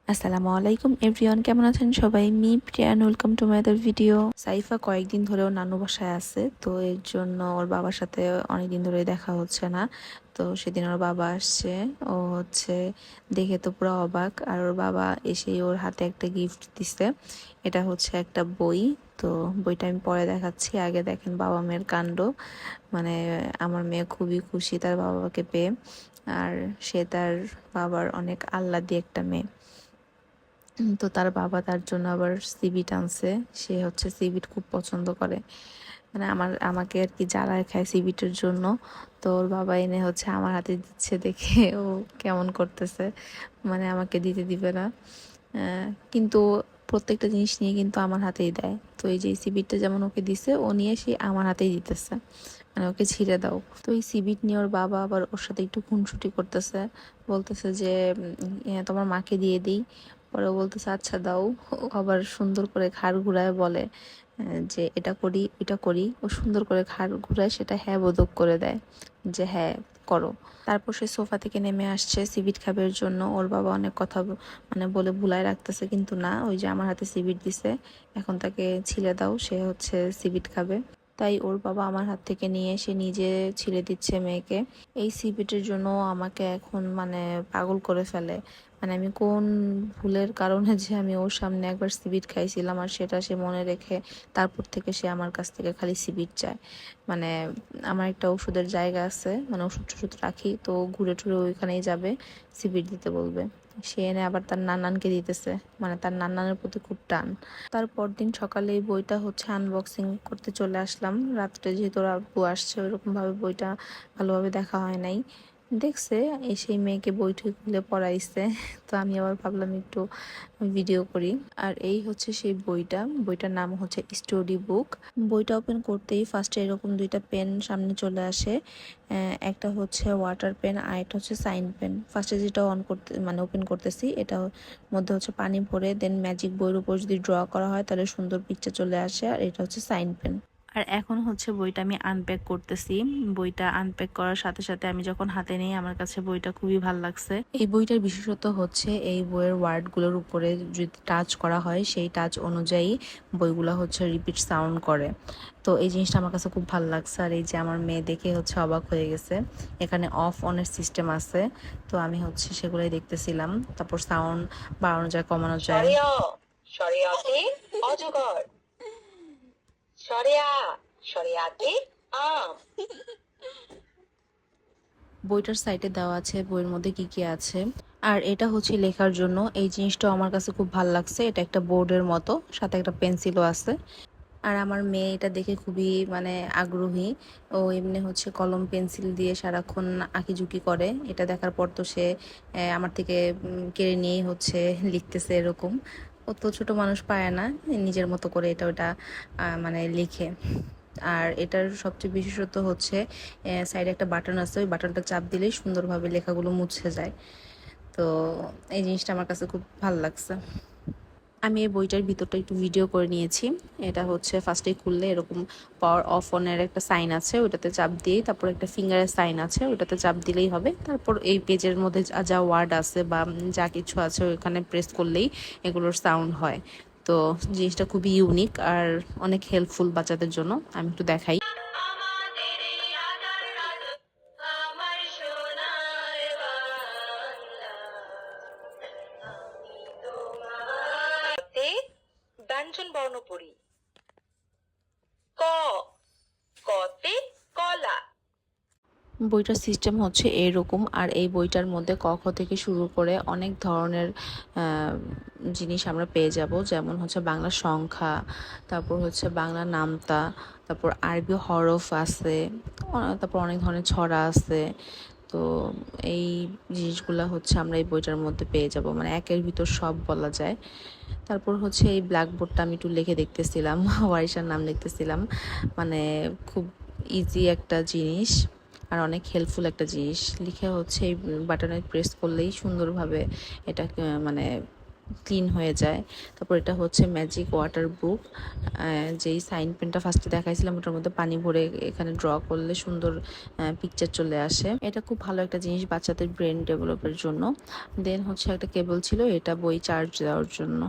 আসসালামু আলাইকুম এভরিওয়ান, কেমন আছেন সবাই? Me Priya and welcome to my other video. Saifa কয়েকদিন ধরে ওর নানু বাসায় আছে, তো এর জন্য ওর বাবার সাথে অনেকদিন ধরে দেখা হচ্ছে না। তো সেদিন ওর বাবা আসছে, ও দেখে তো পুরো অবাক। আর ওর বাবা এসেই ওর হাতে একটা গিফট দিছে। এটা হচ্ছে একটা বই। তো বইটা আমি পরে দেখাচ্ছি, আগে দেখেন বাবা মেয়ের কাণ্ড। মানে আমার মেয়ে খুবই খুশি তার বাবাকে পেয়ে। আর সে তার বাবার অনেক আল্লাদি একটা মেয়ে। তো তার বাবা তার জন্য আবার সিবিট আনছে। সে সিবিট খুব পছন্দ করে, মানে আমাকে আর কি জ্বালায় খায় সিবিটের জন্য। তো ওর বাবা এনে আমার হাতে দিচ্ছে দেখে ও কেমন করতেছে, মানে আমাকে দিতে দিবে না। কিন্তু প্রত্যেকটা জিনিস নিয়ে কিন্তু আমার হাতেই দেয়। তো এই যে সিবিটটা যেমন ওকে দিছে, ও নিয়ে সে আমার হাতেই দিতেছে, মানে ওকে ছিঁড়ে দাও। তো এই সিবিট নিয়ে ওর বাবা আবার ওর সাথে একটু খুনসুটি করতেছে, বলতেছে যে তোমার মাকে দিয়ে দিই। পরে ও বলতেছে আচ্ছা দাও। ও আবার সুন্দর করে ঘাড় ঘুরায় বলে যে এটা করি ওইটা করি। ও সুন্দর করে ঘাড় ঘুরায় সেটা হ্যাঁ বোধক করে দেয় যে হ্যাঁ করো। তারপর সে সোফা থেকে নেমে আসছে সিবিট খাবের জন্য। ওর বাবা অনেক কথা মানে বলে ভুলায় রাখতেছে, কিন্তু না, ওই যে আমার হাতে সিবিট দিছে, এখন তাকে ছিলে দাও, সে সিবিট খাবে। তাই ওর বাবা আমার হাত থেকে নিয়ে এসে নিজে ছিলে দিচ্ছে মেয়েকে। এই সিবিটের জন্য আমাকে এখন মানে পাগল করে ফেলে। মানে আমি কোন ভুলের কারণে যে আমি ওর সামনে একবার সিবিট খাইছিলাম, আর সেটা সে মনে রেখে তারপর থেকে সে আমার কাছ থেকে খালি সিবিট চায়। মানে আমার একটা ওষুধের জায়গা আছে, মানে ওষুধ টষুধ রাখি, তো ঘুরে টুরে ওইখানেই যাবে, সিবিট দিতে বলবে। সে এনে আবার তার নানানকে দিতেছে, মানে তার নানানের প্রতি খুব টান। তারপর দিন সকালে এই বইটা আনবক্সিং করতে চলে আসলাম। রাত্রে যেহেতু ওর আব্বু আসছে, ওইরকম ভাবে বইটা ভালোভাবে দেখা হয় নাই। দেখছে, এসেই মেয়েকে বইটি খুলে পড়াইছে। তো আমি আবার ভাবলাম একটু ভিডিও করি। আর এই সেই বইটার নাম স্টোরি বুক। বইটা ওপেন করতেই ফার্স্টে এরকম দুইটা পেন সামনে চলে আসে। একটা ওয়াটার পেন আর একটা সাইন পেন। ফার্স্টে যেটা অন করতে মানে ওপেন করতেছি, এটা মধ্যে পানি ভরে দেন ম্যাজিক বইয়ের উপর যদি ড্র করা হয় তাহলে সুন্দর পিকচার চলে আসে। আর এটা সাইন পেন। আর এখন বইটা আমি আনপ্যাক করতেছি। বইটা আনপ্যাক করার সাথে সাথে আমি যখন হাতে নিই, আমার কাছে বইটা খুবই ভালো লাগছে। এই বইটার বিশেষত্ব এই বইয়ের ওয়ার্ডগুলোর উপরে যদি টাচ করা হয়, সেই টাচ অনুযায়ী বইগুলো রিপিট সাউন্ড করে। তো এই জিনিসটা আমার কাছে খুব ভালো লাগছে। আর এই যে আমার মেয়ে দেখে অবাক হয়ে গেছে। এখানে অফ অনের সিস্টেম আছে, তো আমি সেগুলোই দেখতেছিলাম। তারপর সাউন্ড বাড়ানো যায়, কমানো যায়। সরিয়তে অজগর, সরিয়া সরিয়াতে আম। বইটার সাইটে দেওয়া আছে বইয়ের মধ্যে কি কি আছে। আর এটা লেখার জন্য এই জিনিসটা আমার কাছে খুব ভালো লাগছে। এটা একটা বোর্ডের মতো, সাথে একটা পেন্সিলও আছে। আর আমার মেয়ে এটা দেখে খুবই মানে আগ্রহী। ও এমনি কলম পেন্সিল দিয়ে সারাক্ষণ আঁকিঝুঁকি করে। এটা দেখার পর তো সে আমার থেকে কেড়ে নিয়েই লিখতেছে এরকম। ও তো ছোট মানুষ পায় না, নিজের মতো করে এটা ওটা মানে লিখে। আর এটার সবচেয়ে বিশেষত সাইডে একটা বাটন আছে, ওই বাটনটা চাপ দিলেই সুন্দরভাবে লেখাগুলো মুছে যায়। তো এই জিনিসটা আমার কাছে খুব ভালো লাগছে। আমি এই বইটার ভিতরটা একটু ভিডিও করে নিয়েছি। এটা ফার্স্টে খুললে এরকম পাওয়ার অফ অনের একটা সাইন আছে, ওটাতে চাপ দিয়েই, তারপর একটা ফিঙ্গারের সাইন আছে, ওটাতে চাপ দিলেই হবে। তারপর এই পেজের মধ্যে যা যা ওয়ার্ড আছে বা যা কিছু আছে ওখানে প্রেস করলেই এগুলোর সাউন্ড হয়। তো জিনিসটা খুবই ইউনিক আর অনেক হেল্পফুল বাচ্চাদের জন্য। আমি একটু দেখাই। ব্যঞ্জন বর্ণ পড়ি। ক, কতে কলা। বইটার সিস্টেম এরকম। আর এই বইটার মধ্যে ক খ থেকে শুরু করে অনেক ধরনের জিনিস আমরা পেয়ে যাব, যেমন বাংলা সংখ্যা, তারপর বাংলা নামতা, তারপর আরবি হরফ আছে, তারপর অনেক ধরনের ছড়া আছে। তো এই জিনিসগুলা আমরা এই বইটার মধ্যে পেয়ে যাব, মানে একের ভিতর সব বলা যায়। তারপর এই ব্ল্যাকবোর্ডটা আমি একটু লিখে দেখতেছিলাম, ওয়ারিশার নাম লিখতেছিলাম। মানে খুব ইজি একটা জিনিস আর অনেক হেল্পফুল একটা জিনিস। লিখে এই বাটনে প্রেস করলেই সুন্দরভাবে এটা মানে ক্লিন হয়ে যায়। তারপর এটা হচ্ছে ম্যাজিক ওয়াটার বুক, যেই সাইন পেনটা ফার্স্টে দেখাইছিলাম ওটার মধ্যে পানি ভরে এখানে ড্র করলে সুন্দর পিকচার চলে আসে। এটা খুব ভালো একটা জিনিস বাচ্চাদের ব্রেন ডেভেলপের জন্য। দেন হচ্ছে একটা কেবল ছিল, এটা বই চার্জ দেওয়ার জন্য।